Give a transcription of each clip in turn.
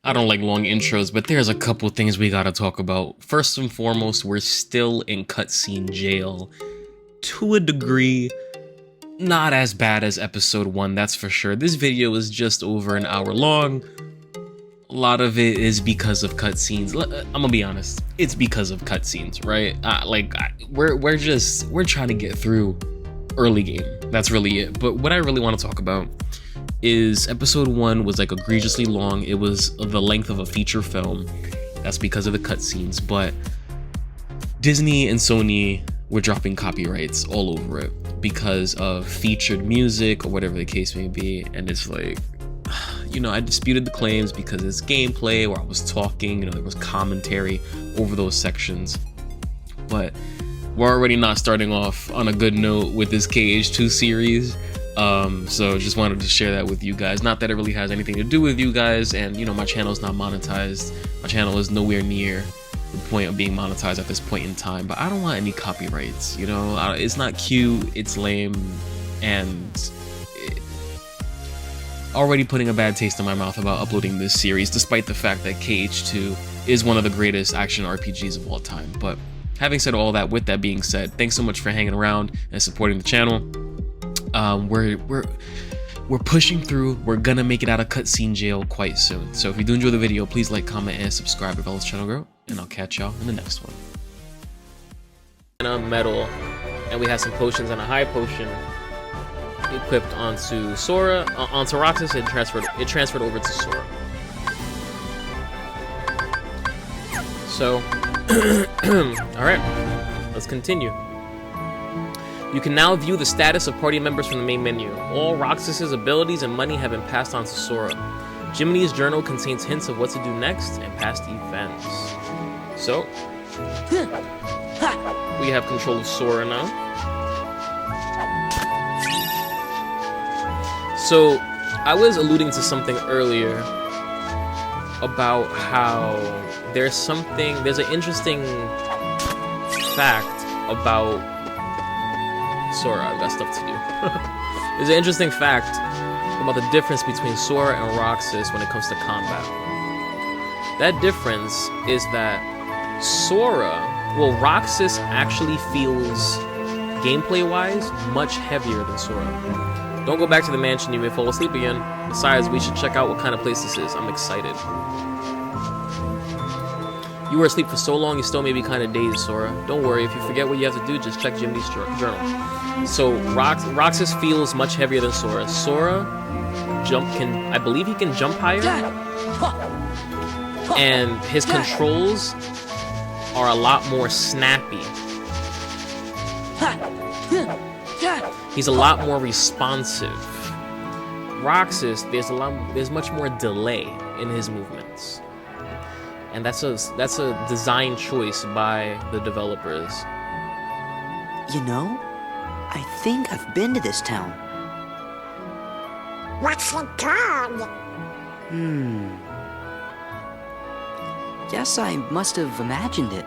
I don't like long intros, but there's a couple things we gotta talk about. First and foremost, we're still in cutscene jail. To a degree, not as bad as episode 1, that's for sure. This video is just over an hour long. A lot of it is because of cutscenes. I'm gonna be honest, it's because of cutscenes, right? We're trying to get through early game. That's really it. But what I really want to talk about is episode 1 was like egregiously long. It was the length of a feature film. That's because of the cutscenes. But Disney and Sony were dropping copyrights all over it because of featured music or whatever the case may be. And it's like, you know, I disputed the claims because it's gameplay where I was talking, you know, there was commentary over those sections. But we're already not starting off on a good note with this KH2 series. So just wanted to share that with you guys. Not that it really has anything to do with you guys, and you know, my channel is not monetized. My channel is nowhere near the point of being monetized at this point in time, but I don't want any copyrights, you know. It's not cute, it's lame, and already putting a bad taste in my mouth about uploading this series, despite the fact that KH2 is one of the greatest action RPGs of all time. But having said all that, with that being said, thanks so much for hanging around and supporting the channel. We're pushing through. We're gonna make it out of cutscene jail quite soon. So if you do enjoy the video, please like, comment, and subscribe if all this channel grow, and I'll catch y'all in the next one. Metal, and we have some potions and a high potion equipped onto Sora, onto Roxas, and transferred over to Sora. So, all right, let's continue. You can now view the status of party members from the main menu. All Roxas's abilities and money have been passed on to Sora. Jiminy's journal contains hints of what to do next and past events. So, we have control of Sora now. So, I was alluding to something earlier about how there's an interesting fact about Sora. I've got stuff to do. There's an interesting fact about the difference between Sora and Roxas when it comes to combat. That difference is that Roxas actually feels, gameplay-wise, much heavier than Sora. Don't go back to the mansion, you may fall asleep again. Besides, we should check out what kind of place this is. I'm excited. You were asleep for so long, you still may be kind of dazed, Sora. Don't worry, if you forget what you have to do, just check Jiminy's journal. So, Roxas feels much heavier than Sora. Sora I believe he can jump higher. And his controls are a lot more snappy. He's a lot more responsive. Roxas, there's much more delay in his movements. And that's a design choice by the developers. You know, I think I've been to this town. What's it called? Guess I must have imagined it.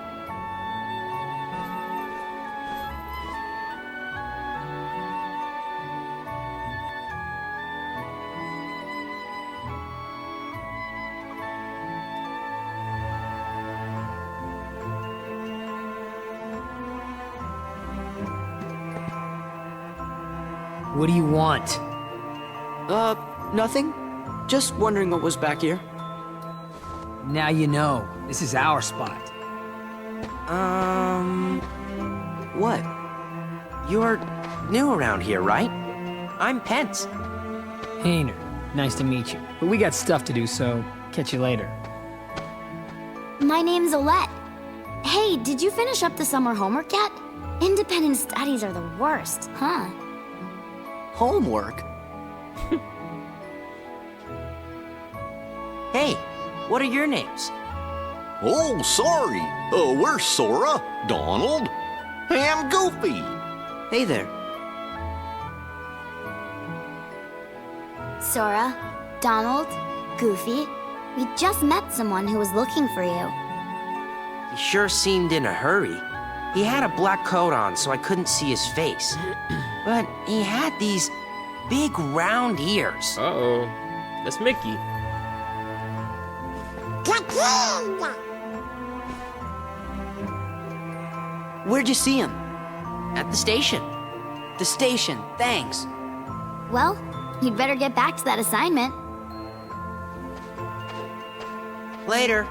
What do you want? Nothing. Just wondering what was back here. Now you know. This is our spot. What? You're new around here, right? I'm Pence. Hayner, nice to meet you. But we got stuff to do, so catch you later. My name's Olette. Hey, did you finish up the summer homework yet? Independent studies are the worst, huh? Homework? Hey, what are your names? Oh, sorry. We're Sora, Donald, and Goofy. Hey there. Sora, Donald, Goofy, we just met someone who was looking for you. He sure seemed in a hurry. He had a black coat on, so I couldn't see his face. But he had these big round ears. Uh-oh. That's Mickey. Where'd you see him? At the station. The station, thanks. Well, you'd better get back to that assignment. Later.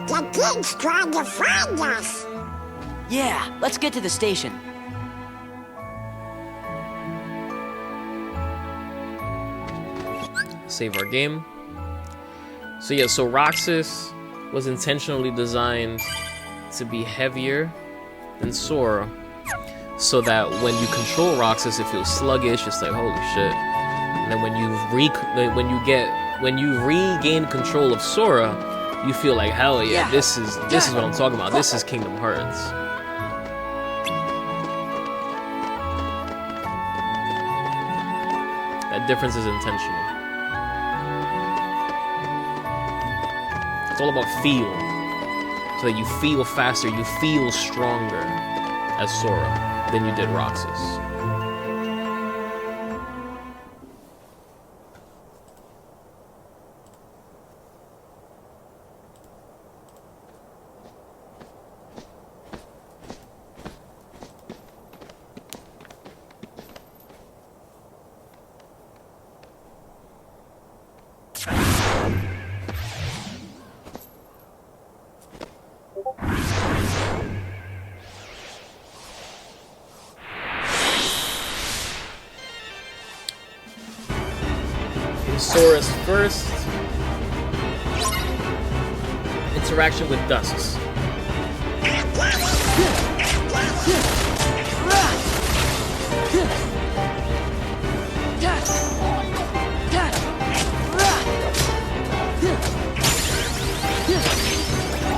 The kid's trying to find us. Yeah, let's get to the station. Save our game. So yeah, so Roxas was intentionally designed to be heavier than Sora, so that when you control Roxas, it feels sluggish. It's like holy shit. And then when you regain control of Sora, you feel like hell yeah. This is what I'm talking about. This is Kingdom Hearts. That difference is intentional. It's all about feel. So that you feel faster, you feel stronger as Sora than you did Roxas. Sora's first interaction with Dusks.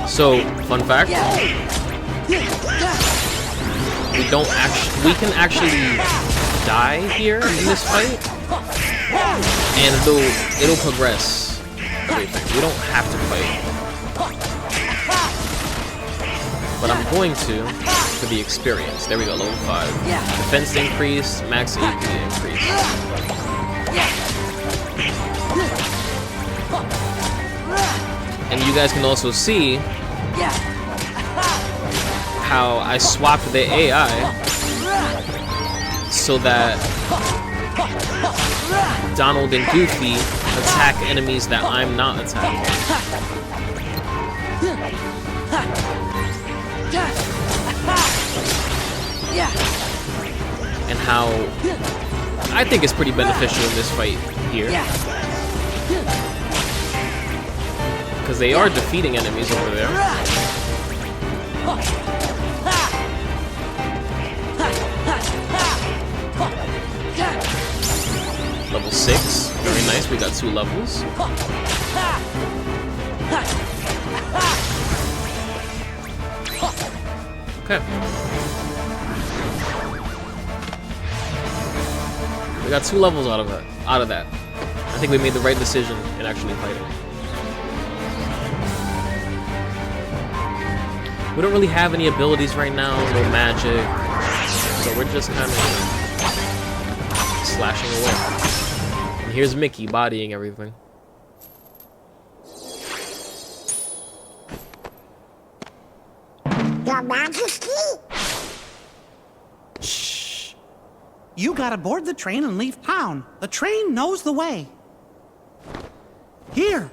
So, fun fact, we can actually die here in this fight. And it'll progress everything. We don't have to fight. But I'm going to for the experience. There we go, level 5. Defense increase, max AP increase. And you guys can also see how I swapped the AI so that Donald and Goofy attack enemies that I'm not attacking. And how I think it's pretty beneficial in this fight here. Because they are defeating enemies over there. Level 6. Very nice, we got 2 levels. Okay. We got 2 levels out of that. I think we made the right decision in actually fighting. We don't really have any abilities right now, no magic. So we're just kind of slashing away. And here's Mickey bodying everything. Your Majesty? Shh. You gotta board the train and leave town. The train knows the way. Here.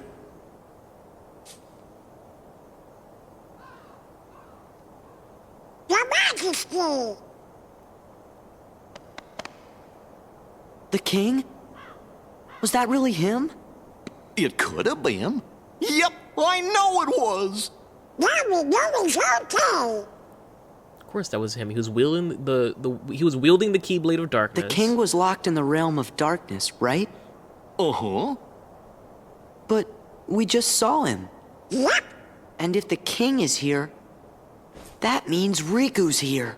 Your Majesty! The king? Was that really him? It could have been. Yep, I know it was. Now we know he's okay. Of course, that was him. He was wielding the Keyblade of Darkness. The king was locked in the realm of darkness, right? Uh-huh. But we just saw him. Yep. And if the king is here, that means Riku's here.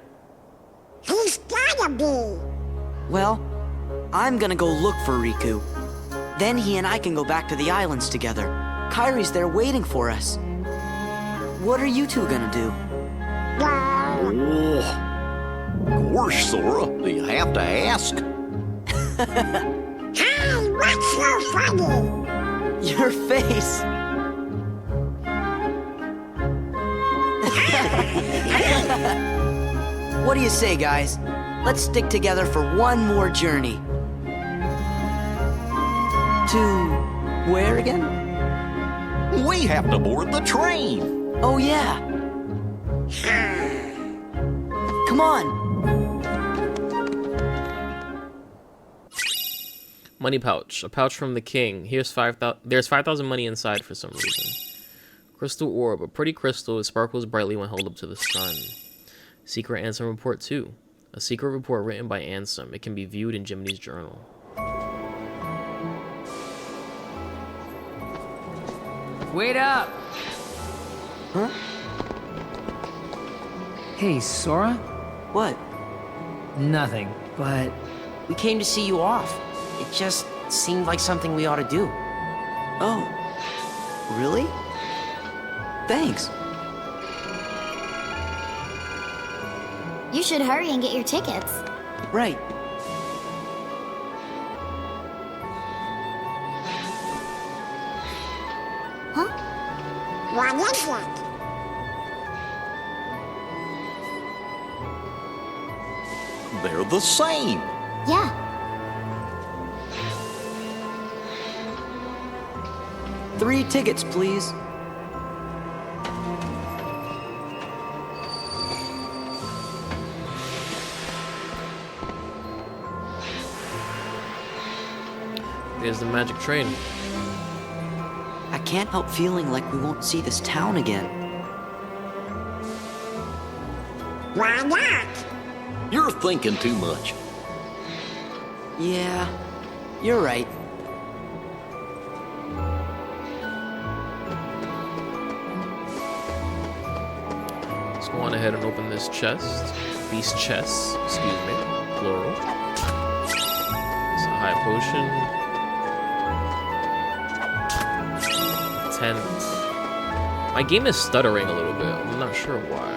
He's gotta be. Well, I'm gonna go look for Riku. Then he and I can go back to the islands together. Kairi's there waiting for us. What are you two gonna do? Well, Oh. Of course, Sora. You have to ask. I so funny. Your face. What do you say, guys? Let's stick together for one more journey. To where again? We have to board the train. Oh, yeah. Come on. Money pouch. A pouch from the king. Here's 5,000. There's 5,000 money inside for some reason. Crystal orb. A pretty crystal. It sparkles brightly when held up to the sun. Secret Ansem report 2. A secret report written by Ansem. It can be viewed in Jiminy's journal. Wait up! Huh? Hey, Sora? What? Nothing, but We came to see you off. It just seemed like something we ought to do. Oh. Really? Thanks. You should hurry and get your tickets. Right. Huh? What is it? They're the same. Yeah. Three tickets, please. There's the magic train. I can't help feeling like we won't see this town again. Why not? You're thinking too much. Yeah, you're right. Let's go on ahead and open this chest. These chests, excuse me, plural. It's a high potion. Tent. My game is stuttering a little bit. I'm not sure why.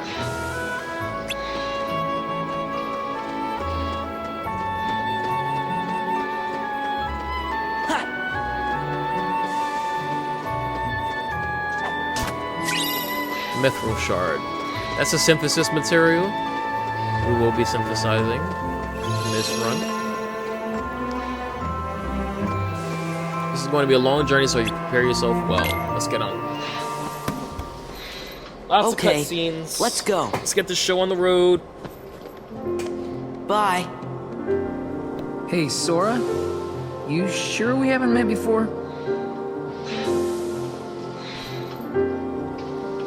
Mithril shard. That's a synthesis material. We will be synthesizing in this run. This is going to be a long journey, so you prepare yourself well. Let's get on. Lots of cutscenes. Let's go. Let's get the show on the road. Bye. hey, Sora? You sure we haven't met before?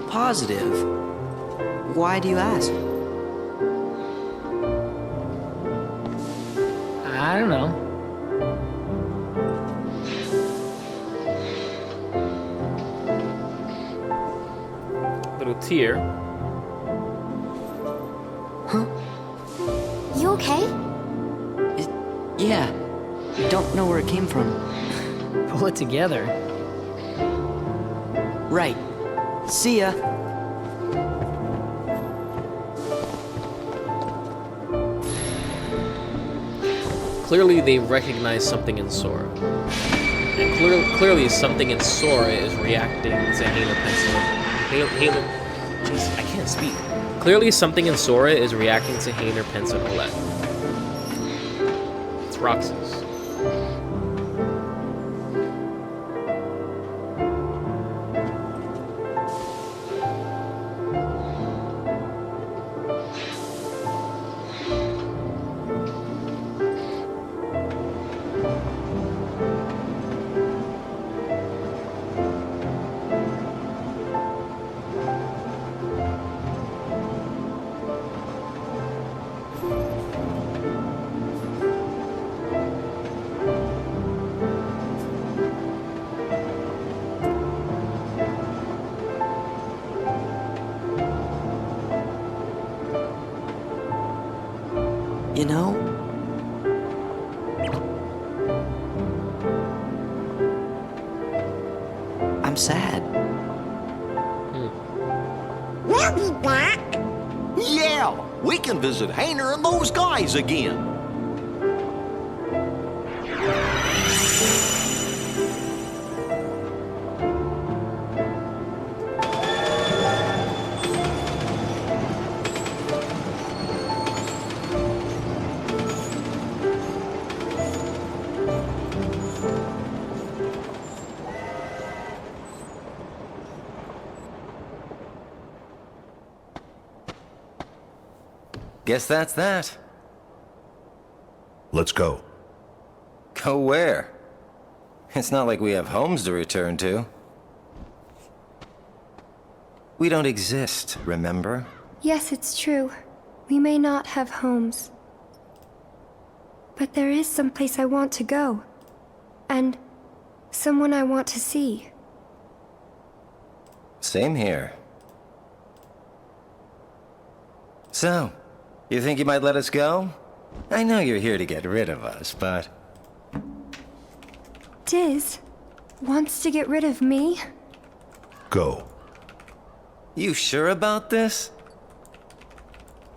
Positive. Why do you ask? I don't know. Little tear. You okay? Yeah. I don't know where it came from. Pull it together. Right. See ya. Clearly, they recognize something in Sora. And clearly, something in Sora is reacting to Haler Pencil. Jeez, I can't speak. Clearly, something in Sora is reacting to Haler Pencil and Olette. It's Roxas. You know? I'm sad. We'll be back. Yeah, we can visit Hainer and those guys again. Guess that's that. Let's go. Go where? It's not like we have homes to return to. We don't exist, remember? Yes, it's true. We may not have homes. But there is someplace I want to go. And someone I want to see. Same here. So, you think you might let us go? I know you're here to get rid of us, but... Diz wants to get rid of me? Go. You sure about this?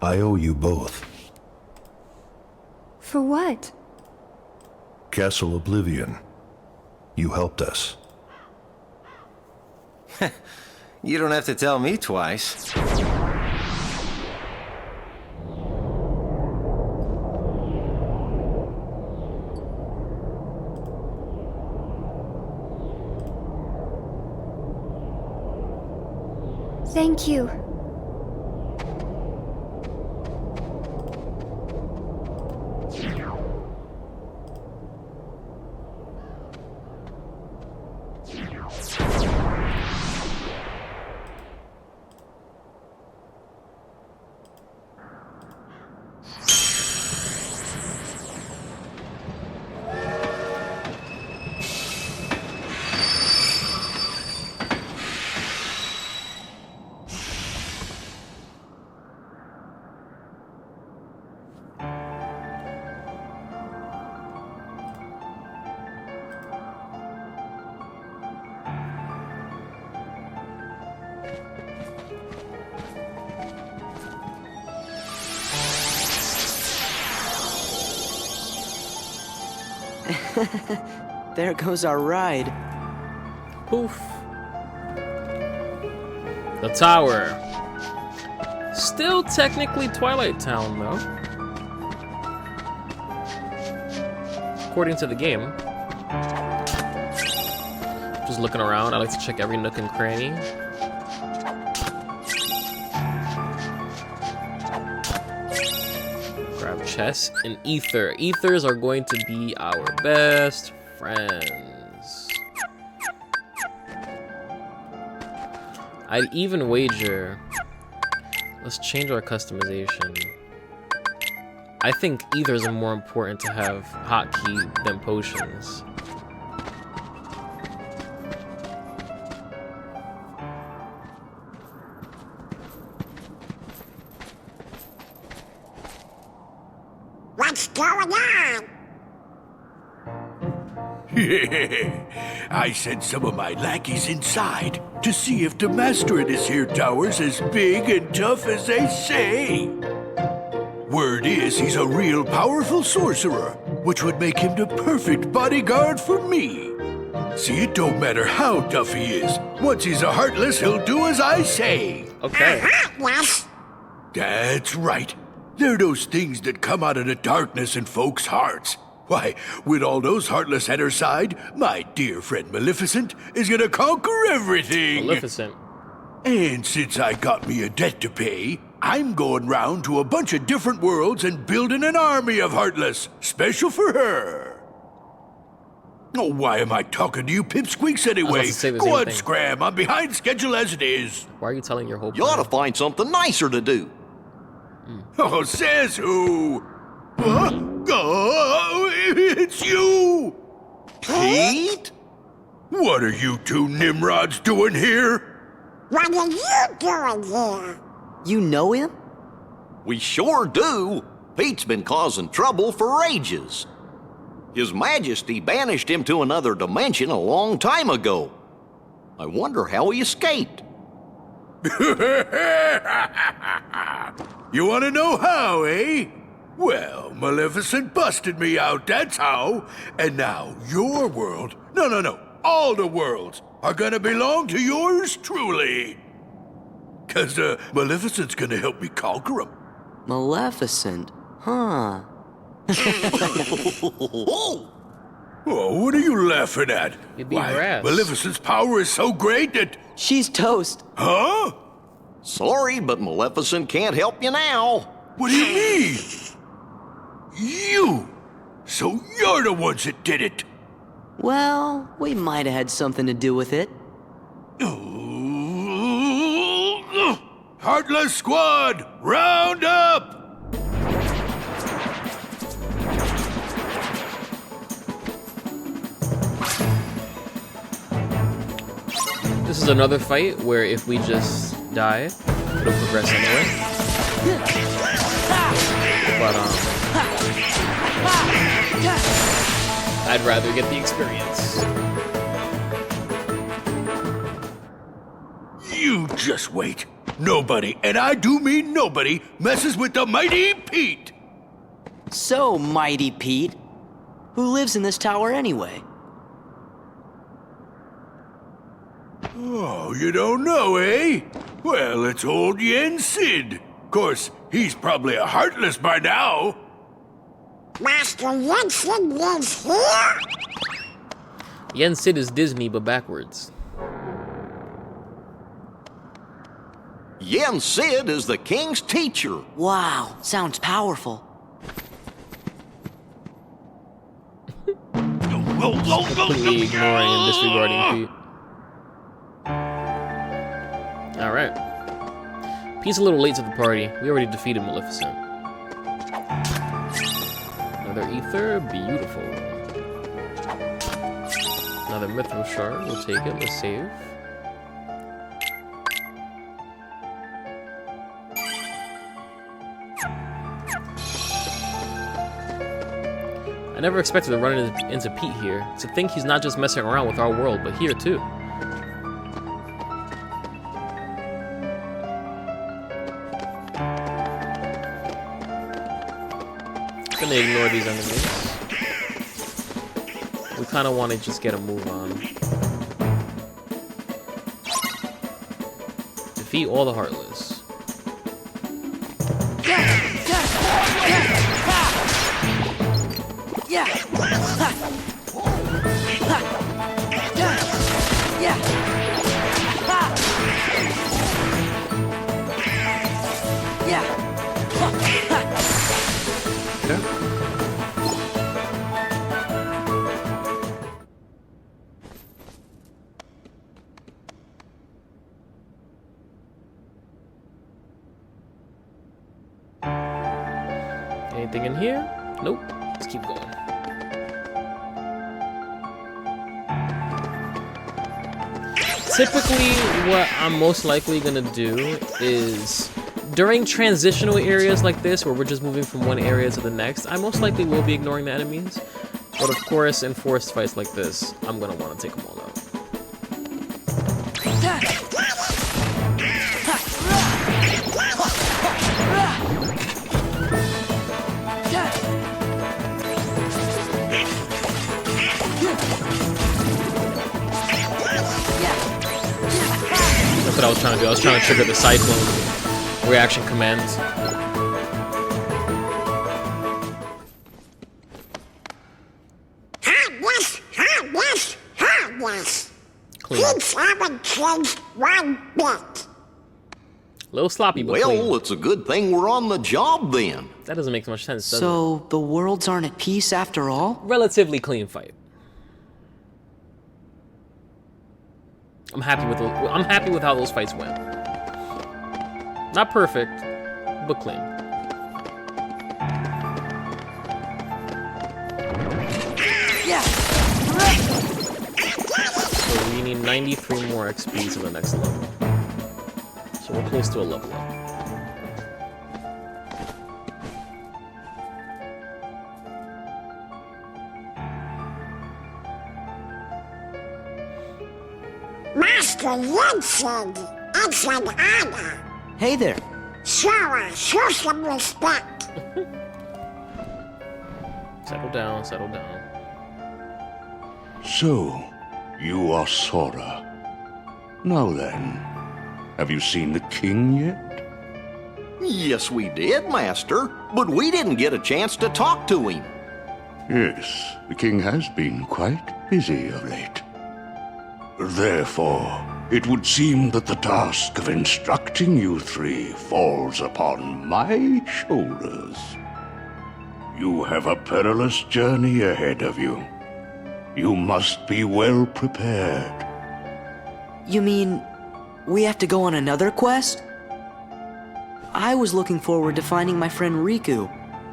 I owe you both. For what? Castle Oblivion. You helped us. You don't have to tell me twice. Thank you. There goes our ride. Poof. The tower. Still technically Twilight Town, though. According to the game. Just looking around, I like to check every nook and cranny. Grab chest and ether. Ethers are going to be our best friends. I'd even wager. Let's change our customization. I think ethers are more important to have hotkey than potions. What's going on? I sent some of my lackeys inside to see if the master in this here tower's as big and tough as they say. Word is he's a real powerful sorcerer, which would make him the perfect bodyguard for me. See, it don't matter how tough he is. Once he's a heartless, he'll do as I say. Okay. Heartless? That's right. They're those things that come out of the darkness in folks' hearts. Why, with all those heartless at her side, my dear friend Maleficent is gonna conquer everything. Maleficent. And since I got me a debt to pay, I'm going round to a bunch of different worlds and building an army of heartless, special for her. Oh, why am I talking to you pipsqueaks anyway? Go on, Scram. I'm behind schedule as it is. Why are you telling your whole You ought to find something nicer to do. Oh, says who? Huh? Oh, it's you! Pete? What are you two Nimrods doing here? What are you doing here? You know him? We sure do. Pete's been causing trouble for ages. His Majesty banished him to another dimension a long time ago. I wonder how he escaped. You want to know how, eh? Well, Maleficent busted me out, that's how. And now your world, no, all the worlds are gonna belong to yours truly. 'Cause Maleficent's gonna help me conquer them. Maleficent? Huh. Oh, what are you laughing at? Why, Maleficent's power is so great that... She's toast. Huh? Sorry, but Maleficent can't help you now. What do you mean? You! So you're the ones that did it! Well, we might have had something to do with it. Heartless Squad, round up! This is another fight where if we just die, it'll progress anyway. But I'd rather get the experience. You just wait. Nobody, and I do mean nobody, messes with the Mighty Pete! So, Mighty Pete, who lives in this tower anyway? Oh, you don't know, eh? Well, it's old Yen Sid. Of course, he's probably a heartless by now. Master Yen Sid lives here? Yen Sid is Disney, but backwards. Yen Sid is the king's teacher. Wow, sounds powerful. Completely ignoring and disregarding Pete. Alright. Pete's a little late to the party. We already defeated Maleficent. Another ether, beautiful. Another mithril shard, we'll take it, let's save. I never expected to run into Pete here. To think he's not just messing around with our world, but here too. Gonna ignore these enemies. We kind of want to just get a move on. Defeat all the Heartless. Anything in here? Nope. Let's keep going. Typically, what I'm most likely gonna do is during transitional areas like this, where we're just moving from one area to the next, I most likely will be ignoring the enemies. But of course, in forced fights like this, I'm gonna want to take them all out. That's what I was trying to do. I was trying to trigger the cyclone reaction commands. Heartless. Kids haven't changed one bit. Little sloppy, but well, clean. It's a good thing we're on the job then. That doesn't make much sense, does it? So, the worlds aren't at peace after all? Relatively clean fight. I'm happy with how those fights went. Not perfect, but clean. So we need 93 more XP to the next level. So we're close to a level up. Master Yen Sid, it's an honor. Hey there. Show some respect. Settle down, settle down. So, you are Sora. Now then, have you seen the king yet? Yes, we did, Master, but we didn't get a chance to talk to him. Yes, the king has been quite busy of late. Therefore, it would seem that the task of instructing you three falls upon my shoulders. You have a perilous journey ahead of you. You must be well prepared. You mean we have to go on another quest? I was looking forward to finding my friend Riku,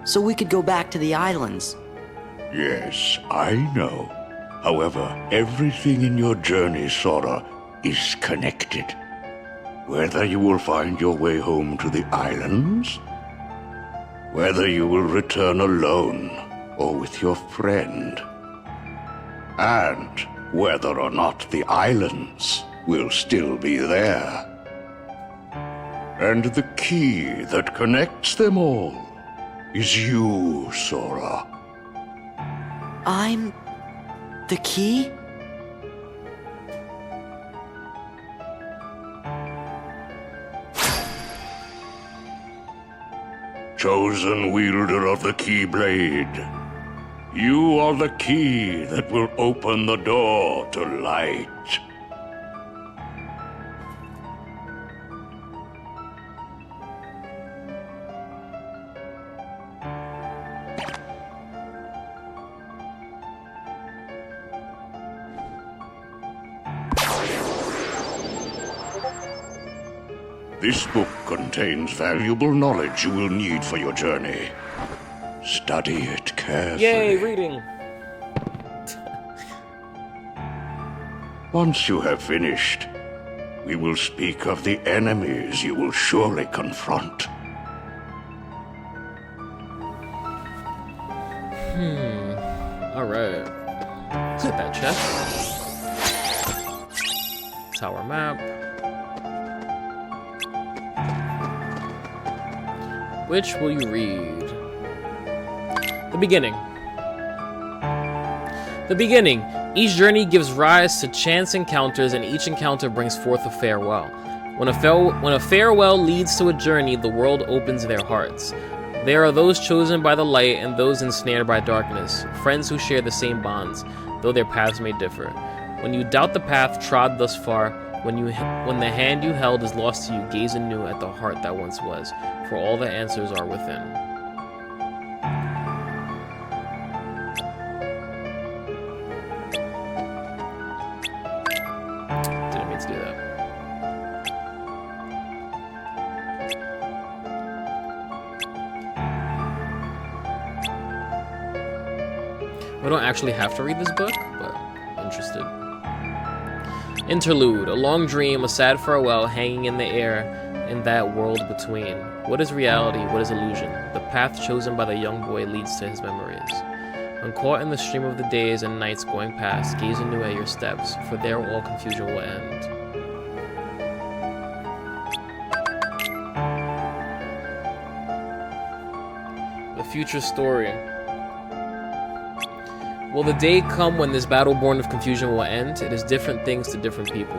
so we could go back to the islands. Yes, I know. However, everything in your journey, Sora, is connected. Whether you will find your way home to the islands, whether you will return alone or with your friend, and whether or not the islands will still be there. And the key that connects them all is you, Sora. I'm the key? Chosen wielder of the Keyblade, you are the key that will open the door to light. This book contains valuable knowledge you will need for your journey. Study it carefully. Yay, reading! Once you have finished, we will speak of the enemies you will surely confront. Alright. Let's hit that chest. Tower map. Which will you read? The beginning. The beginning. Each journey gives rise to chance encounters, and each encounter brings forth a farewell. When a farewell leads to a journey, the world opens their hearts. There are those chosen by the light and those ensnared by darkness, friends who share the same bonds, though their paths may differ. When you doubt the path trod thus far, when the hand you held is lost to you, gaze anew at the heart that once was, for all the answers are within. Didn't mean to do that. We don't actually have to read this book, but I'm interested. Interlude, a long dream, a sad farewell hanging in the air in that world between. What is reality, what is illusion? The path chosen by the young boy leads to his memories. When caught in the stream of the days and nights going past, gaze anew at your steps, for there all confusion will end. The future story. Will the day come when this battle born of confusion will end? It is different things to different people.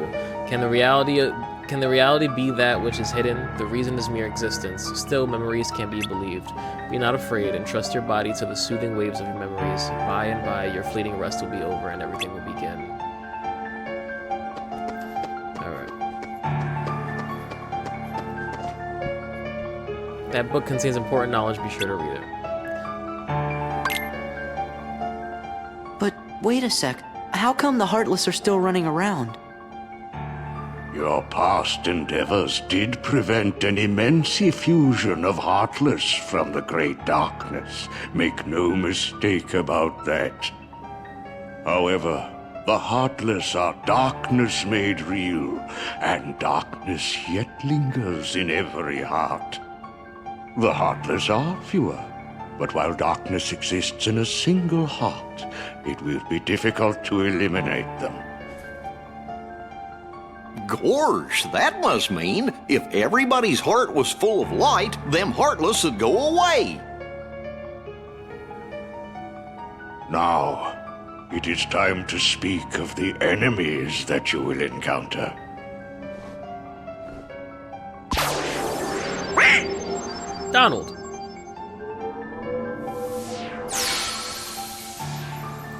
Can the reality be that which is hidden? The reason is mere existence. Still, memories can be believed. Be not afraid, and trust your body to the soothing waves of your memories. By and by, your fleeting rest will be over, and everything will begin. Alright. That book contains important knowledge. Be sure to read it. Wait a sec. How come the Heartless are still running around? Your past endeavors did prevent an immense effusion of Heartless from the Great Darkness. Make no mistake about that. However, the Heartless are darkness made real, and darkness yet lingers in every heart. The Heartless are fewer, but while darkness exists in a single heart, it will be difficult to eliminate them. Gorge, that must mean if everybody's heart was full of light, them Heartless would go away. Now, it is time to speak of the enemies that you will encounter. Donald.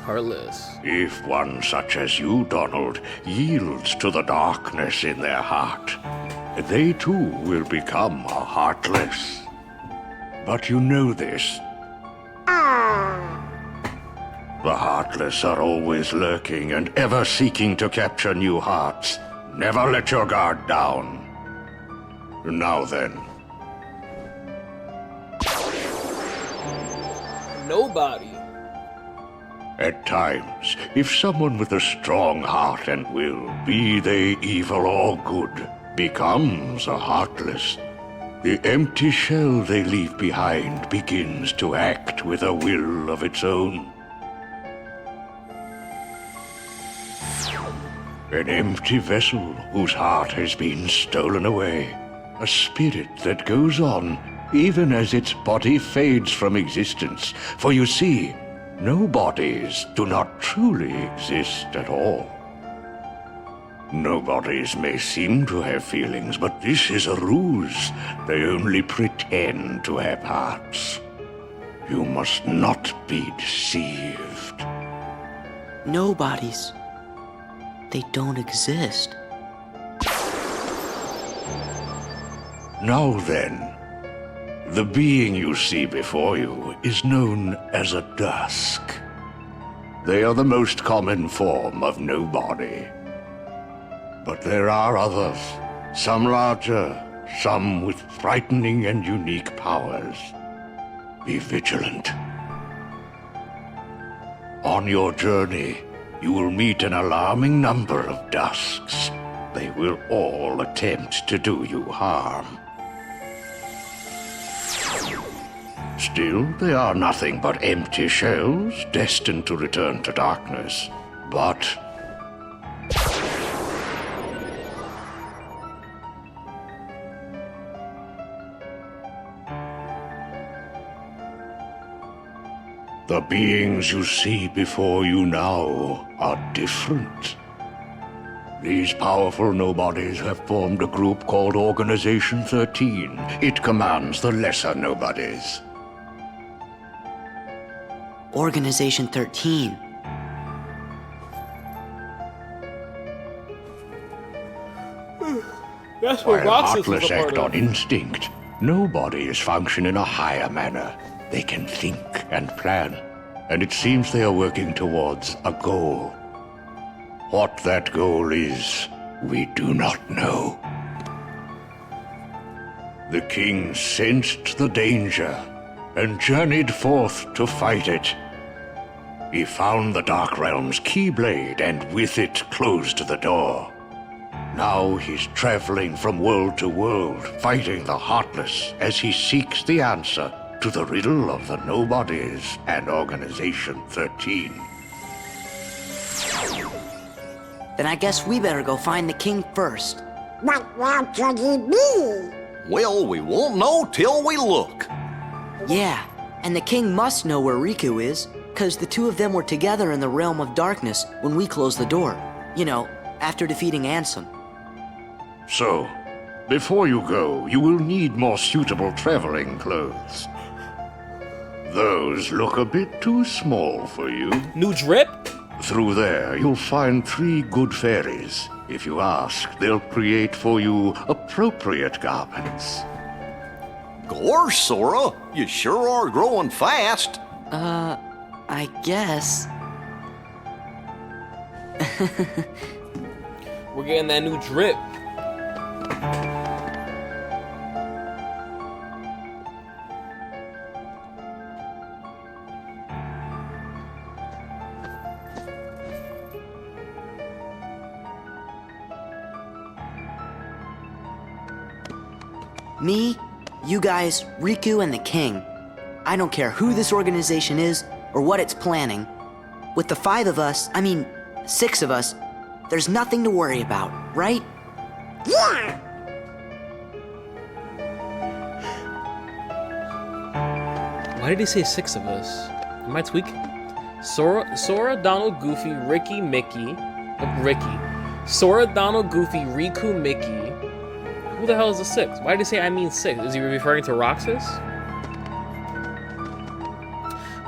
Heartless. If one such as you, Donald, yields to the darkness in their heart, they too will become a Heartless. But you know this. The Heartless are always lurking and ever seeking to capture new hearts. Never let your guard down. Now then. Nobody. At times, if someone with a strong heart and will, be they evil or good, becomes a Heartless, the empty shell they leave behind begins to act with a will of its own. An empty vessel whose heart has been stolen away. A spirit that goes on even as its body fades from existence. For you see, no bodies do not truly exist at all. Nobodies may seem to have feelings, but this is a ruse. They only pretend to have hearts. You must not be deceived. Nobodies. They don't exist. Now then, the being you see before you is known as a dusk. They are the most common form of nobody. But there are others, some larger, some with frightening and unique powers. Be vigilant. On your journey, you will meet an alarming number of dusks. They will all attempt to do you harm. Still, they are nothing but empty shells, destined to return to darkness. But the beings you see before you now are different. These powerful nobodies have formed a group called Organization 13. It commands the lesser nobodies. Organization 13. That's what While Roxas was Heartless a part act of. on instinct, nobodies function in a higher manner. They can think and plan, and it seems they are working towards a goal. What that goal is, we do not know. The king sensed the danger and journeyed forth to fight it. He found the Dark Realm's Keyblade and with it closed the door. Now he's traveling from world to world, fighting the Heartless as he seeks the answer to the riddle of the Nobodies and Organization 13. Then I guess we better go find the king first. But where could he be? Well, we won't know till we look. Yeah, and the king must know where Riku is, because the two of them were together in the Realm of Darkness when we closed the door. You know, after defeating Ansem. So, before you go, you will need more suitable traveling clothes. Those look a bit too small for you. New drip? Through there, you'll find 3 good fairies. If you ask, they'll create for you appropriate garments. Gorsh, Sora, you sure are growing fast. I guess. We're getting that new drip. Me, you guys, Riku, and the king. I don't care who this organization is or what it's planning. With the 6 of us, there's nothing to worry about, right? Yeah! Why did he say 6 of us? Am I tweaking? Sora, Donald, Goofy, Ricky, Mickey. Ricky. Sora, Donald, Goofy, Riku, Mickey. Who the hell is the 6? Why did he say I mean 6? Is he referring to Roxas?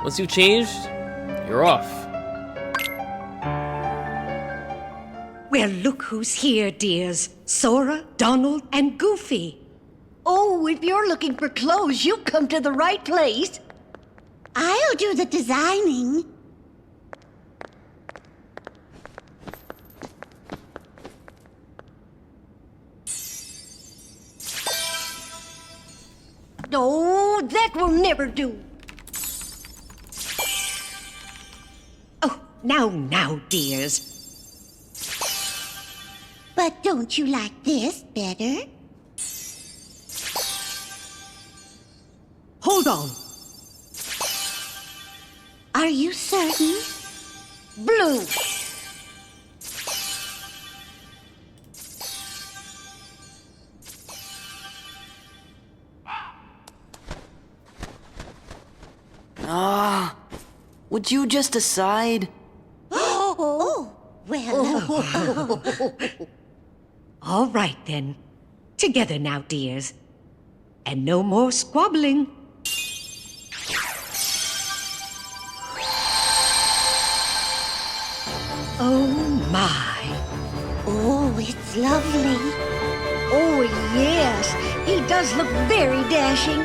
Once you've changed, you're off. Well, look who's here, dears. Sora, Donald, and Goofy. Oh, if you're looking for clothes, you've come to the right place. I'll do the designing. Oh, that will never do. Oh, now, dears. But don't you like this better? Hold on. Are you certain? Blue. Would you just decide? Oh, well. All right, then. Together now, dears. And no more squabbling. Oh, my. Oh, it's lovely. Oh, yes. He does look very dashing.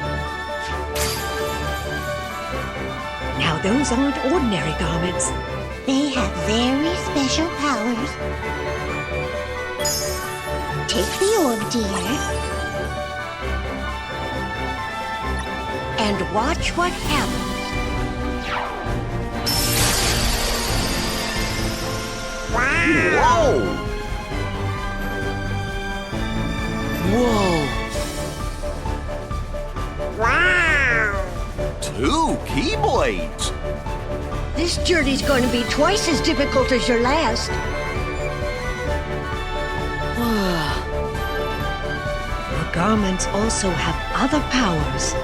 Now, those aren't ordinary garments. They have very special powers. Take the orb, dear. And watch what happens. Whoa! Whoa! Wow! 2 keyblades! This journey's going to be twice as difficult as your last. Your garments also have other powers.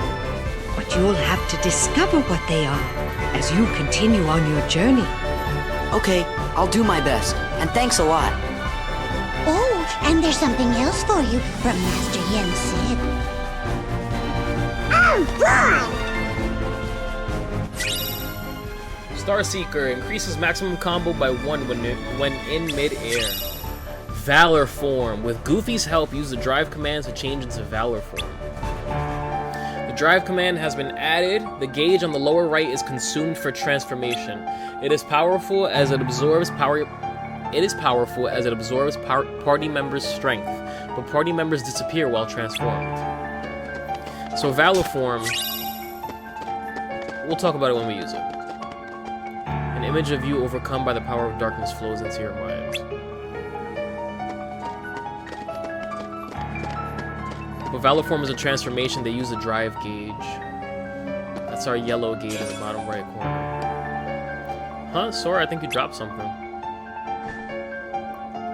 But you'll have to discover what they are as you continue on your journey. Okay, I'll do my best. And thanks a lot. Oh, and there's something else for you from Master Yen Sid. Oh, boy! Starseeker increases maximum combo by 1 when in mid-air. Valor form. With Goofy's help, use the drive command to change into Valor form. The drive command has been added. The gauge on the lower right is consumed for transformation. It is powerful as it absorbs party members' strength, but party members disappear while transformed. So Valor form, we'll talk about it when we use it. An image of you overcome by the power of darkness flows into your mind. But Valor form is a transformation. They use the drive gauge. That's our yellow gauge in the bottom right corner. Huh? Sora, I think you dropped something.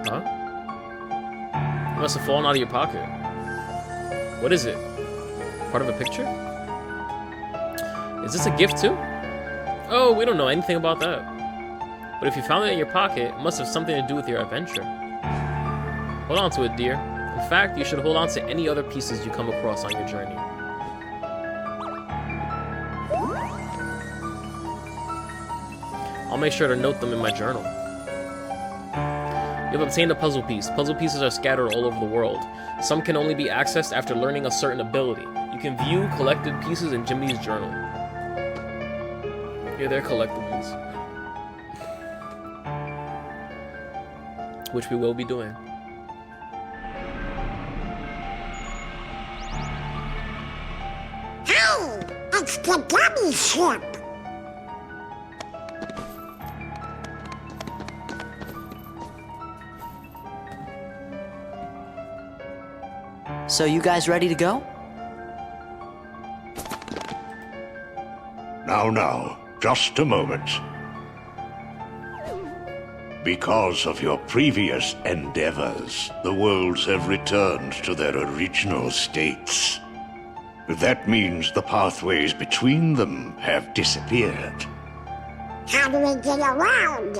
Huh? It must have fallen out of your pocket. What is it? Part of a picture? Is this a gift too? Oh, we don't know anything about that. But if you found it in your pocket, it must have something to do with your adventure. Hold on to it, dear. In fact, you should hold on to any other pieces you come across on your journey. I'll make sure to note them in my journal. You have obtained a puzzle piece. Puzzle pieces are scattered all over the world. Some can only be accessed after learning a certain ability. You can view collected pieces in Jimmy's journal. Yeah, they're collectibles. Which we will be doing. Hey, it's the dummy ship. So you guys ready to go? Now, just a moment. Because of your previous endeavors, the worlds have returned to their original states. That means the pathways between them have disappeared. How do we get around?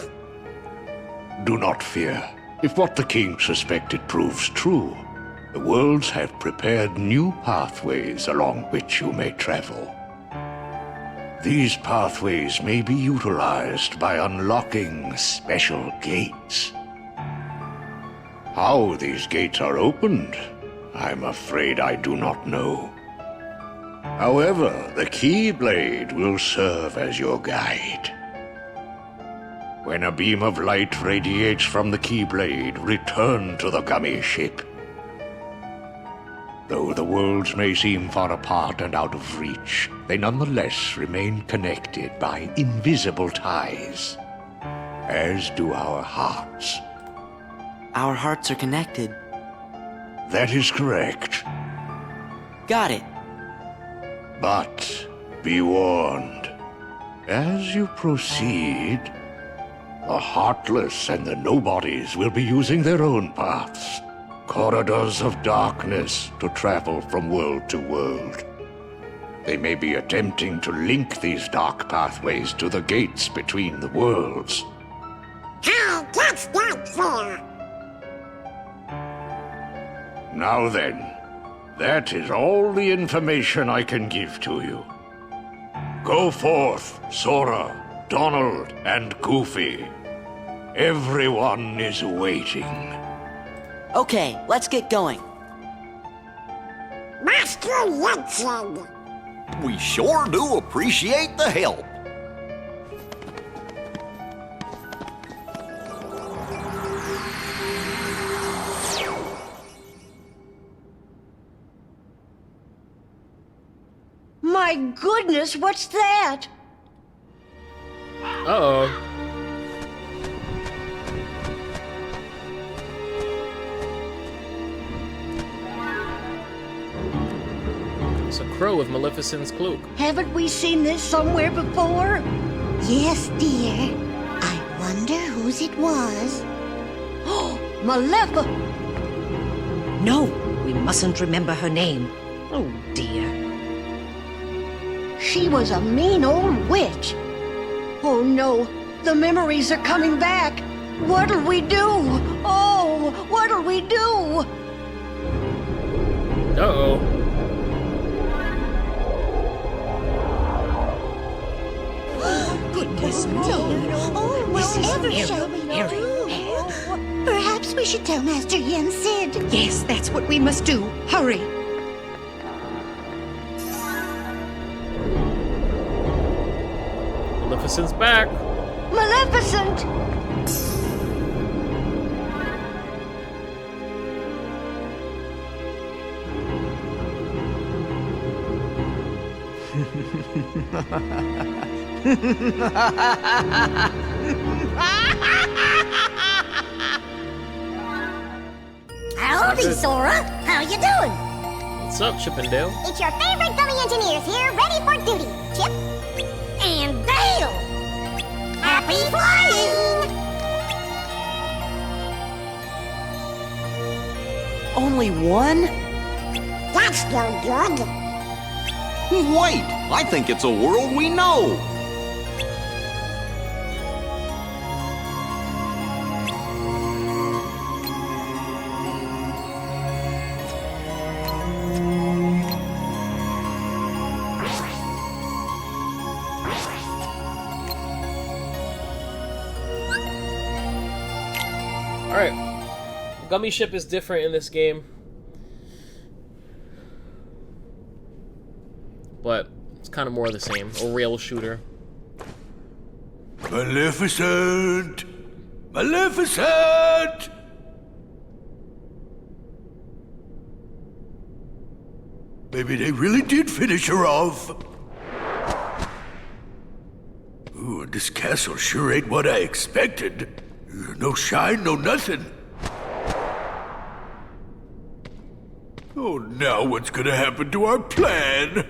Do not fear. If what the king suspected proves true, the worlds have prepared new pathways along which you may travel. These pathways may be utilized by unlocking special gates. How these gates are opened, I'm afraid I do not know. However, the Keyblade will serve as your guide. When a beam of light radiates from the Keyblade, return to the gummy ship. Though the worlds may seem far apart and out of reach, they nonetheless remain connected by invisible ties, as do our hearts. Our hearts are connected. That is correct. Got it. But be warned, as you proceed, the Heartless and the Nobodies will be using their own paths, corridors of darkness to travel from world to world. They may be attempting to link these dark pathways to the gates between the worlds. How that's not fair. Now then, that is all the information I can give to you. Go forth, Sora, Donald, and Goofy. Everyone is waiting. Okay, let's get going. Master Yensid. We sure do appreciate the help. My goodness, what's that? Uh-oh. It's a crow with Maleficent's cloak. Haven't we seen this somewhere before? Yes, dear. I wonder whose it was. Oh, Malefa! No, we mustn't remember her name. Oh, dear. She was a mean old witch. Oh no, the memories are coming back. What'll we do? Oh, what'll we do? Uh-oh. Goodness me. Oh, This is whatever very, shall we very do? bad. Perhaps we should tell Master Yensid. Yes, that's what we must do. Hurry. Maleficent's back. Maleficent! Howdy, Sora. How you doing? What's up, Chippendale? It's your favorite gummy engineers here, ready for duty. Chip and Dale. Happy flying! Only one? That's no good. Wait, I think it's a world we know. Alright. Gummy ship is different in this game. But it's kind of more of the same. A rail shooter. Maleficent! Maleficent! Maybe they really did finish her off. Ooh, this castle sure ain't what I expected. No shine, no nothing. Oh, now what's gonna happen to our plan?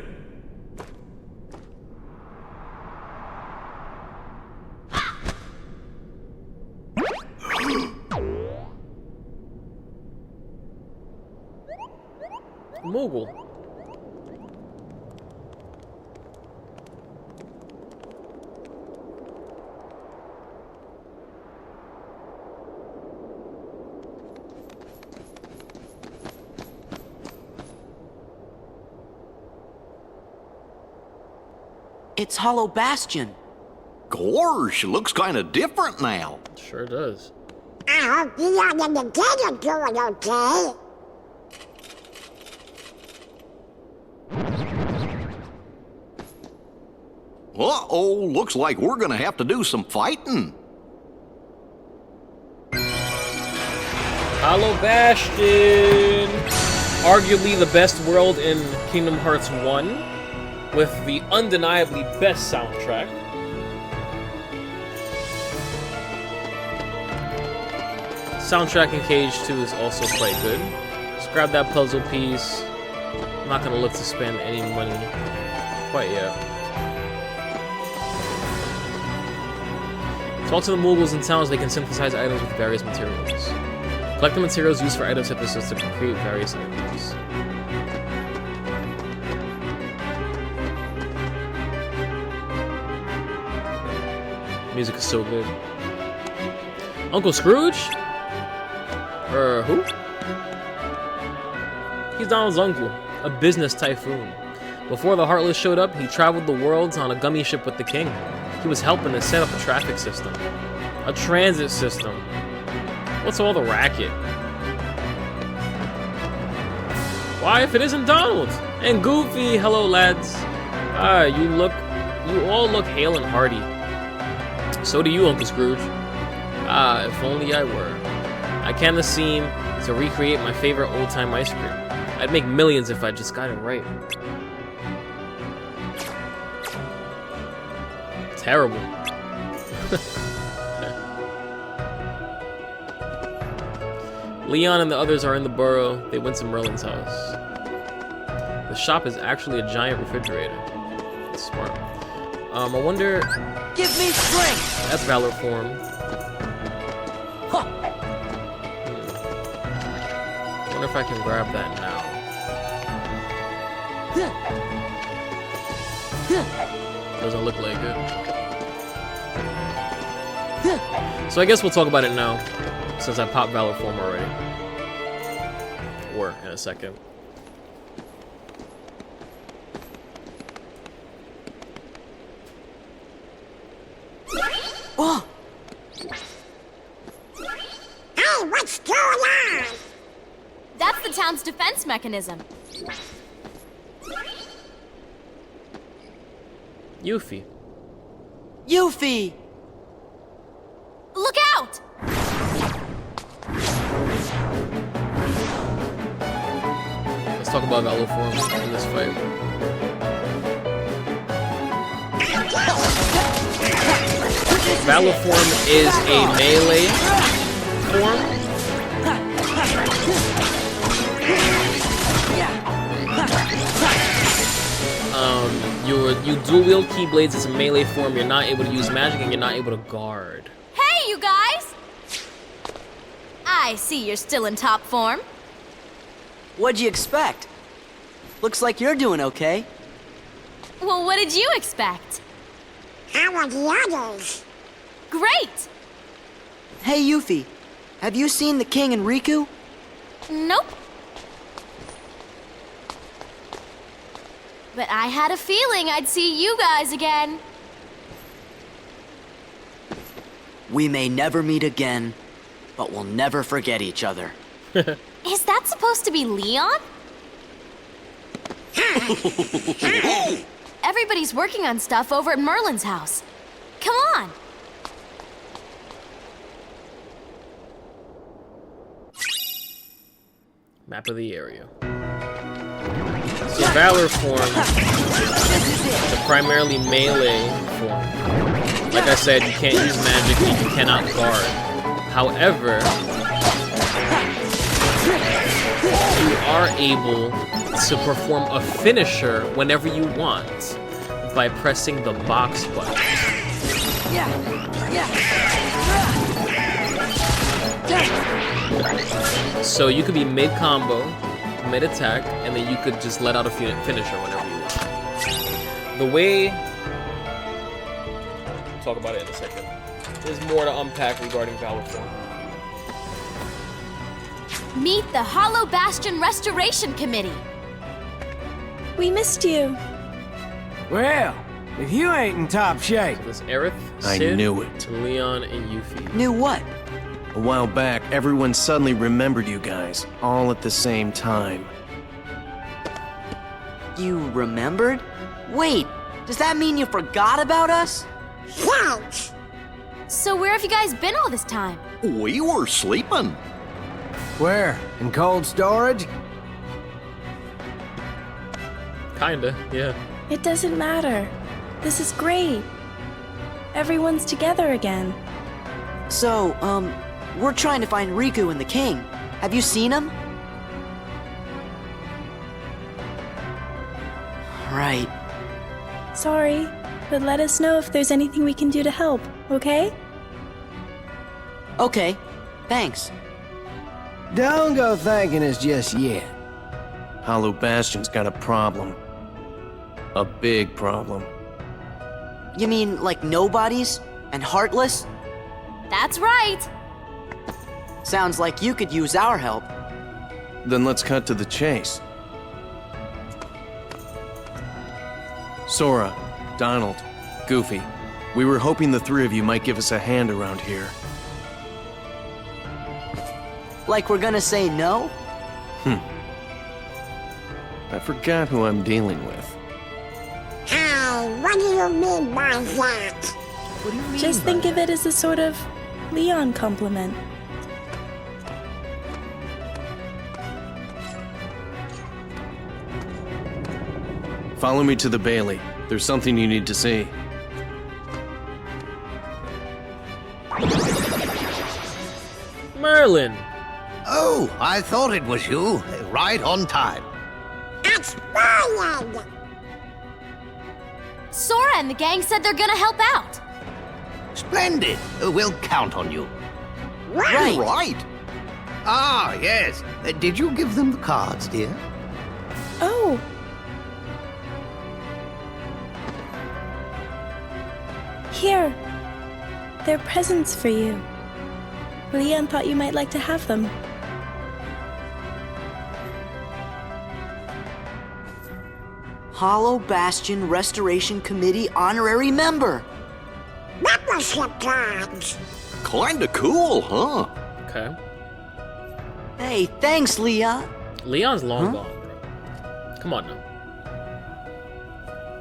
Moogle. It's Hollow Bastion. Gorsh, looks kind of different now. Sure does. I hope you and the kid are doing okay. Uh-oh, looks like we're gonna have to do some fighting. Hollow Bastion! Arguably the best world in Kingdom Hearts 1, with the undeniably best soundtrack. Soundtrack in KH2 is also quite good. Just grab that puzzle piece. I'm not gonna look to spend any money quite yet. Talk to the Moogles in towns. They can synthesize items with various materials. Collect the materials used for item synthesis to create various items. Music is so good. Uncle Scrooge? Who? He's Donald's uncle, a business typhoon. Before the Heartless showed up, he traveled the worlds on a gummy ship with the king. He was helping to set up a traffic system. A transit system. What's all the racket? Why, if it isn't Donald? And Goofy, hello lads. You all look hale and hearty. So do you, Uncle Scrooge. If only I were. I can't seem to recreate my favorite old-time ice cream. I'd make millions if I just got it right. Terrible. Leon and the others are in the burrow. They went to Merlin's house. The shop is actually a giant refrigerator. That's smart. I wonder... Give me strength! That's Valor form. Huh. I wonder if I can grab that now. Doesn't look like it. So I guess we'll talk about it now, since I popped Valor form already. Or in a second. Oh! Hey, what's going on? That's the town's defense mechanism. Yuffie. Yuffie! Look out! Let's talk about Valor form in this fight. Valor form is a melee form. You dual wield Keyblades as a melee form. You're not able to use magic and you're not able to guard. Hey, you guys! I see you're still in top form. What'd you expect? Looks like you're doing okay. Well, what did you expect? How are the others? Great! Hey, Yuffie, have you seen the king and Riku? Nope. But I had a feeling I'd see you guys again. We may never meet again, but we'll never forget each other. Is that supposed to be Leon? Everybody's working on stuff over at Merlin's house. Come on. Map of the area. So Valor form is a primarily melee form. Like I said, you can't use magic and you cannot guard. However, you are able to perform a finisher whenever you want by pressing the box button. So you could be mid-combo, mid-attack, and then you could just let out a finisher whenever you want. The way... We'll talk about it in a second. There's more to unpack regarding Valor form. Meet the Hollow Bastion Restoration Committee. We missed you. Well, if you ain't in top shape. So there's Aerith, I Sid, knew it. Leon, and Yuffie. Knew what? A while back, everyone suddenly remembered you guys, all at the same time. You remembered? Wait, does that mean you forgot about us? Thanks. So where have you guys been all this time? We were sleeping. Where? In cold storage? Kinda, yeah. It doesn't matter. This is great. Everyone's together again. So, we're trying to find Riku and the king. Have you seen him? Right. Sorry, but let us know if there's anything we can do to help, okay? Okay, thanks. Don't go thanking us just yet. Hollow Bastion's got a problem. A big problem. You mean like nobodies and heartless? That's right. Sounds like you could use our help. Then let's cut to the chase. Sora, Donald, Goofy, we were hoping the three of you might give us a hand around here. Like we're gonna say no? I forgot who I'm dealing with. Hey, what do you mean by that? What do you mean? Just think of it as a sort of Leon compliment. Follow me to the Bailey. There's something you need to see. Merlin! Oh, I thought it was you. Right on time. It's Brian! Sora and the gang said they're gonna help out. Splendid. We'll count on you. Right. Ah, yes. Did you give them the cards, dear? Oh. Here. They're presents for you. Leon thought you might like to have them. Hollow Bastion Restoration Committee honorary member. Membership cards. Kinda cool, huh? Okay. Hey, thanks, Leah. Leon's long gone, bro. Come on now.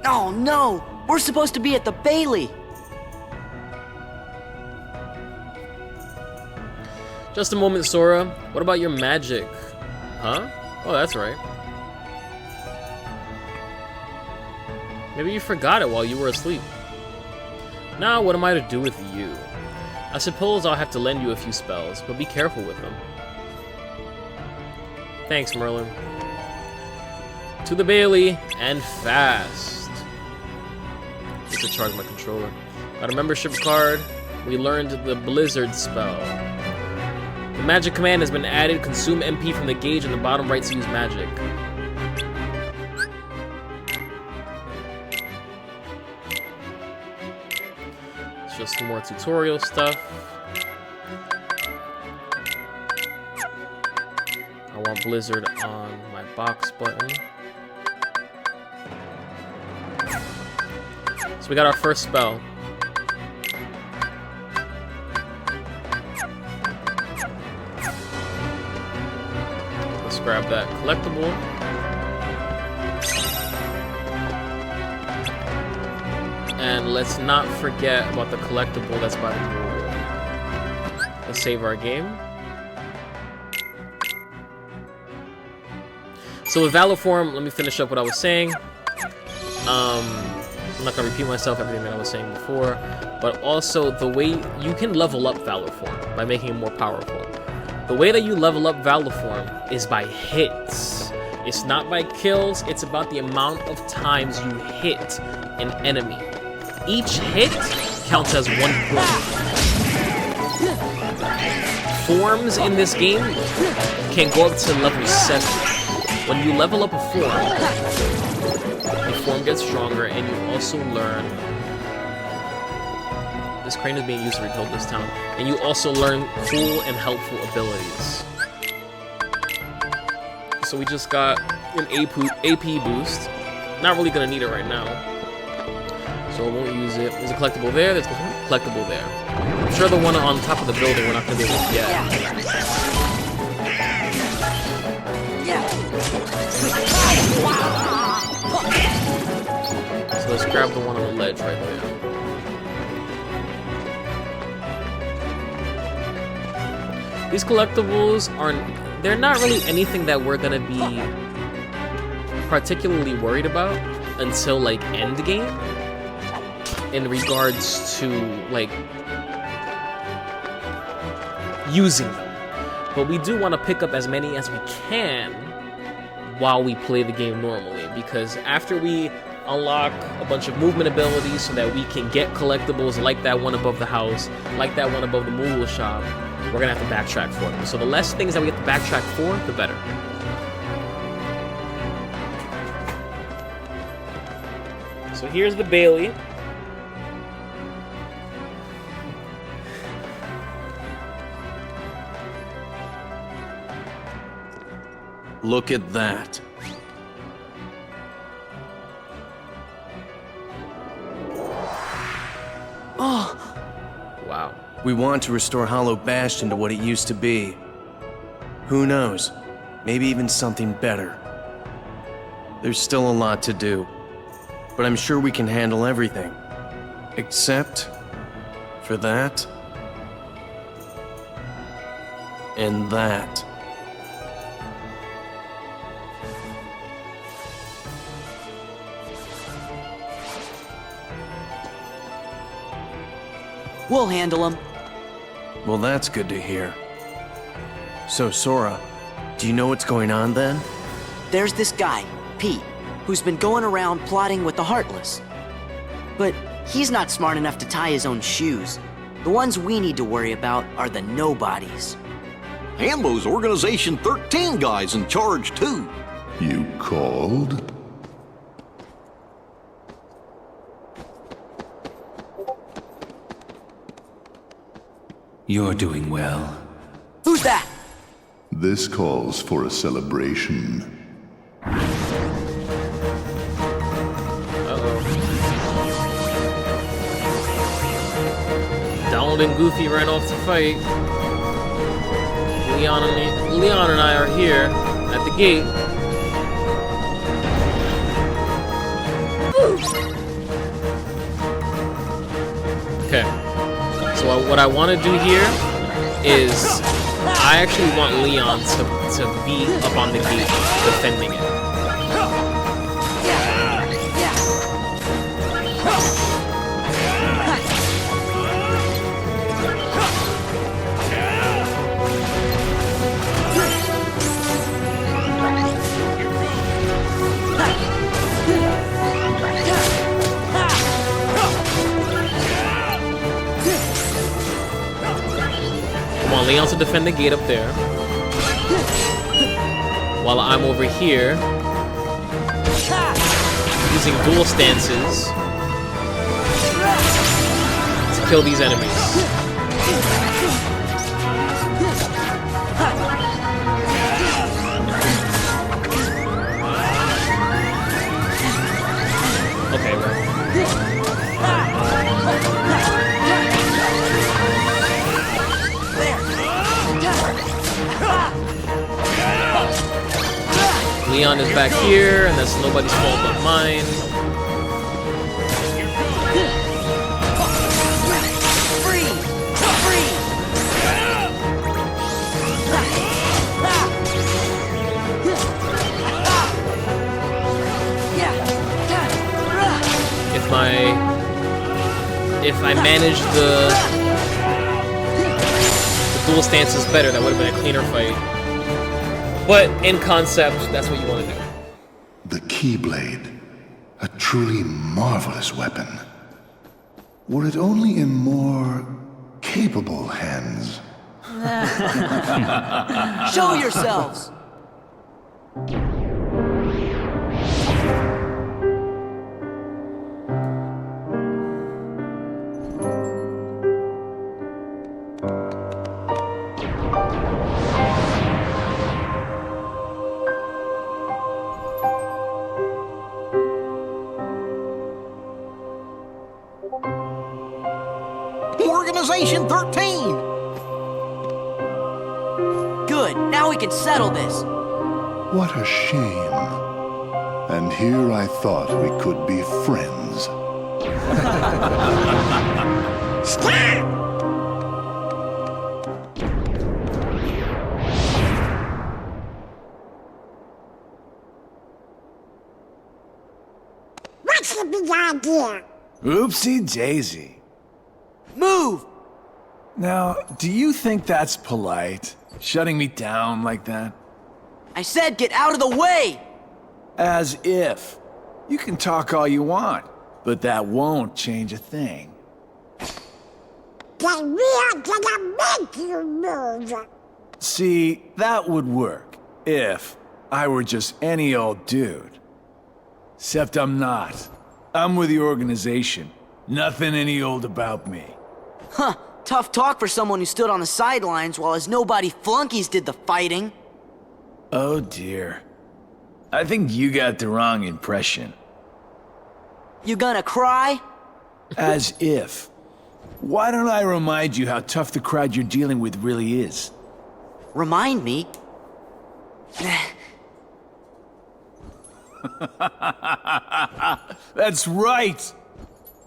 Oh no, we're supposed to be at the Bailey. Just a moment, Sora. What about your magic? Huh? Oh, that's right. Maybe you forgot it while you were asleep. Now, what am I to do with you? I suppose I'll have to lend you a few spells, but be careful with them. Thanks, Merlin. To the Bailey, and fast. Get to charge my controller. Got a membership card. We learned the Blizzard spell. The magic command has been added. Consume MP from the gauge on the bottom right to use magic. It's just more tutorial stuff. I want Blizzard on my box button. So we got our first spell. Let's grab that collectible. And let's not forget about the collectible that's by the pool. Let's save our game. So with Valor Form, let me finish up what I was saying. I'm not gonna repeat myself, everything that I was saying before, but also the way you can level up Valor Form by making it more powerful. The way that you level up Valor Form is by hits. It's not by kills, it's about the amount of times you hit an enemy. Each hit counts as 1 point. Forms in this game can go up to level 7. When you level up a form, the form gets stronger, and you also learn... This crane is being used to rebuild this town. And you also learn cool and helpful abilities. So we just got an AP boost. Not really gonna need it right now. so I won't use it. There's a collectible there, there's a collectible there. I'm sure the one on top of the building we're not gonna be able to get. So let's grab the one on the ledge right there. These collectibles they're not really anything that we're gonna be particularly worried about until like end game in regards to like using them. But we do want to pick up as many as we can while we play the game normally, because after we unlock a bunch of movement abilities so that we can get collectibles like that one above the house, like that one above the Moolah shop, we're gonna have to backtrack for them. So the less things that we get to backtrack for, the better. So here's the Bailey. Look at that. Oh! Wow. We want to restore Hollow Bastion to what it used to be. Who knows? Maybe even something better. There's still a lot to do, but I'm sure we can handle everything. Except for that and that. We'll handle them. Well, that's good to hear. So, Sora, do you know what's going on then? There's this guy, Pete, who's been going around plotting with the Heartless. But he's not smart enough to tie his own shoes. The ones we need to worry about are the nobodies. Hambo's Organization 13 guy's in charge, too. You called? You're doing well. Who's that? This calls for a celebration. Donald and Goofy ran off to fight. Leon and I are here at the gate. Okay. So what I want to do here is I actually want Leon to be up on the gate defending it. Leon to defend the gate up there, while I'm over here using dual stances to kill these enemies. Okay, right. Leon is back here, and that's nobody's fault but mine. If I managed the dual stances better, that would have been a cleaner fight. But in concept, that's what you want to do. The Keyblade, a truly marvelous weapon. Were it only in more capable hands. Show yourselves! Organization 13! Good, now we can settle this. What a shame. And here I thought we could be friends. Stop! What's the big idea? Oopsie daisy. Move! Now, do you think that's polite? Shutting me down like that? I said get out of the way! As if. You can talk all you want, but that won't change a thing. Then we are gonna make you move. See, that would work if I were just any old dude. Except I'm not. I'm with the organization. Nothing any old about me. Huh, tough talk for someone who stood on the sidelines while his nobody flunkies did the fighting. Oh dear. I think you got the wrong impression. You gonna cry? As if. Why don't I remind you how tough the crowd you're dealing with really is? Remind me? That's right!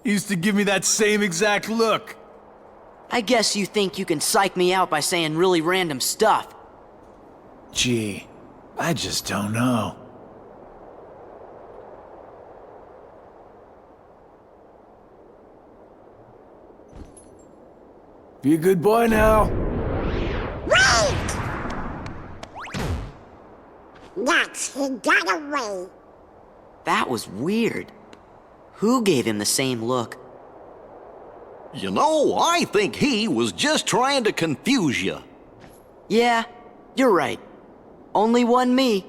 He used to give me that same exact look. I guess you think you can psych me out by saying really random stuff. Gee, I just don't know. Be a good boy now. Wait! Nuts, he got away. That was weird. Who gave him the same look? You know, I think he was just trying to confuse you. Yeah, you're right. Only one me.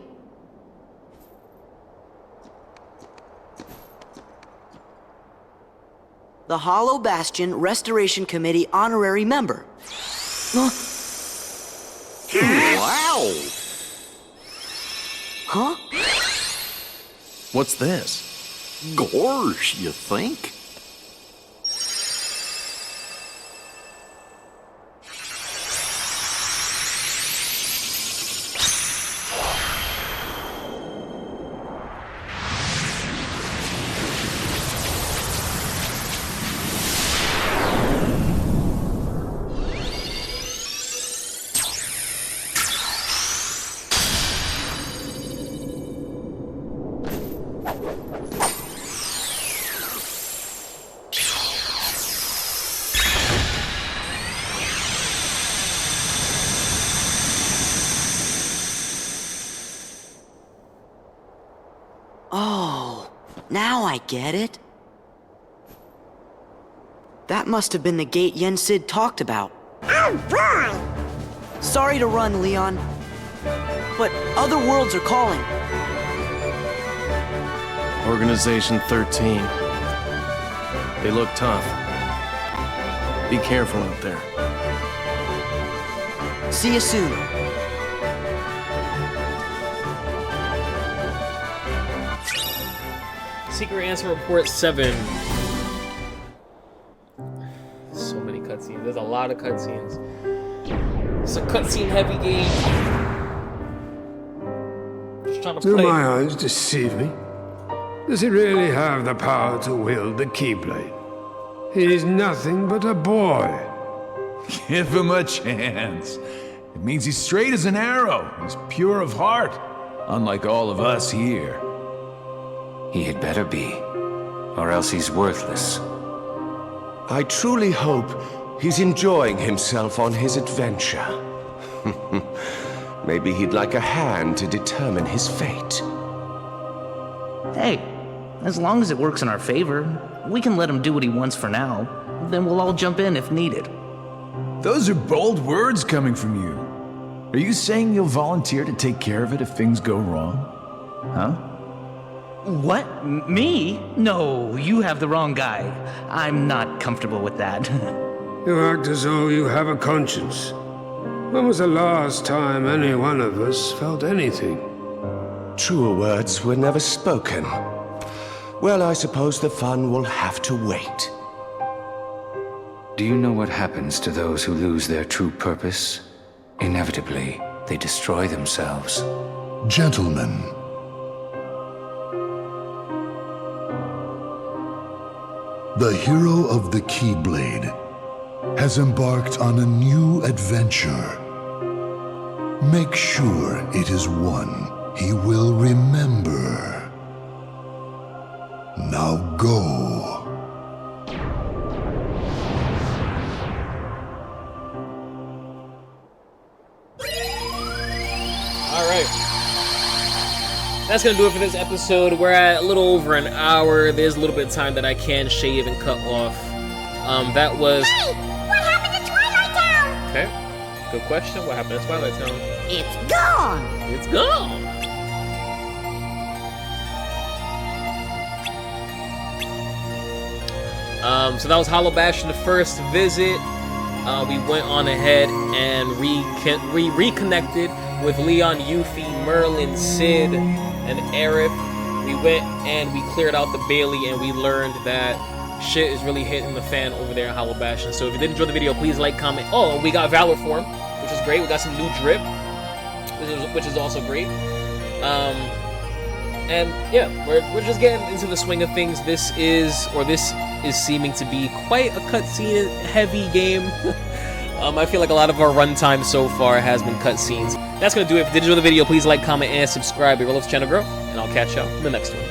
The Hollow Bastion Restoration Committee honorary member. Wow! Huh? What's this? Gorge, you think? Oh, now I get it. That must have been the gate Yen Sid talked about. Oh boy! Sorry to run, Leon. But other worlds are calling. Organization 13. They look tough. Be careful out there. See you soon. Secret Answer Report 7. So many cutscenes. There's a lot of cutscenes. It's a cutscene heavy game. Just trying to Do play. my eyes deceive me? Does he really have the power to wield the Keyblade? He's nothing but a boy. Give him a chance. It means he's straight as an arrow. He's pure of heart. Unlike all of us here. He had better be, or else he's worthless. I truly hope he's enjoying himself on his adventure. Maybe he'd like a hand to determine his fate. Hey, as long as it works in our favor, we can let him do what he wants for now. Then we'll all jump in if needed. Those are bold words coming from you. Are you saying you'll volunteer to take care of it if things go wrong? Huh? What? Me? No, you have the wrong guy. I'm not comfortable with that. You act as though you have a conscience. When was the last time any one of us felt anything? Truer words were never spoken. Well, I suppose the fun will have to wait. Do you know what happens to those who lose their true purpose? Inevitably, they destroy themselves. Gentlemen, the hero of the Keyblade has embarked on a new adventure. Make sure it is one he will remember. Now go. Alright. That's gonna do it for this episode. We're at a little over an hour. There's a little bit of time that I can shave and cut off. That was... Hey! What happened to Twilight Town? Okay. Good question. What happened to Twilight Town? It's gone! It's gone! So that was Hollow Bastion, the first visit. We went on ahead and reconnected with Leon, Yuffie, Merlin, Sid, and Aerith. We went and we cleared out the Bailey, and we learned that shit is really hitting the fan over there in Hollow Bastion. So if you did enjoy the video, please like, comment. Oh, we got Valor Form, which is great. We got some new drip, which is also great. And yeah, we're just getting into the swing of things. This is seeming to be quite a cutscene heavy game. I feel like a lot of our runtime so far has been cutscenes. That's gonna do it. If you did enjoy the video, please like, comment, and subscribe. It really helps the channel grow, and I'll catch y'all in the next one.